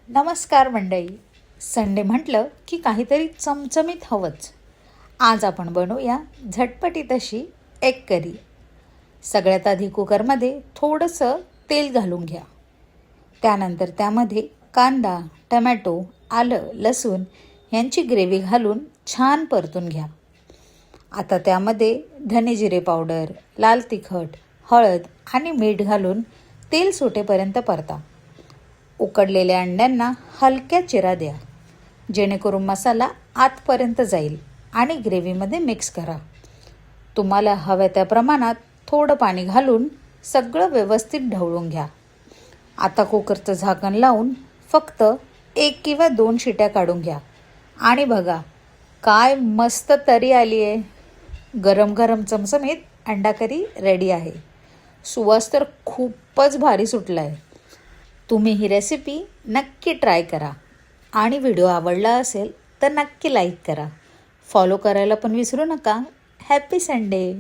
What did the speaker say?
नमस्कार मंडळी. संडे म्हटलं की काहीतरी चमचमीत हवंच. आज आपण बनवूया झटपटीत अशी एग करी. सगळ्यात आधी कुकरमध्ये थोडंसं तेल घालून घ्या. त्यानंतर त्यामध्ये कांदा, टमॅटो, आलं, लसूण यांची ग्रेव्ही घालून छान परतून घ्या. आता त्यामध्ये धने जिरे पावडर, लाल तिखट, हळद आणि मीठ घालून तेल सुटेपर्यंत परता. उकडलेल्या अंड्यांना हलक्या चिरा द्या, जेणेकरून मसाला आतपर्यंत जाईल आणि ग्रेव्हीमध्ये मिक्स करा. तुम्हाला हव्या त्या प्रमाणात थोडं पाणी घालून सगळं व्यवस्थित ढवळून घ्या. आता कुकरचं झाकण लावून फक्त 1 किंवा 2 शिट्या काढून घ्या आणि बघा काय मस्त तरी आली आहे. गरम गरम चमचमीत अंडा करी रेडी आहे. सुवास तर खूपच भारी सुटला आहे. तुम्ही ही रेसिपी नक्की ट्राय करा आणि व्हिडिओ आवडला असेल तर नक्की लाईक करा. फॉलो करायला पण विसरू नका. Happy Sunday.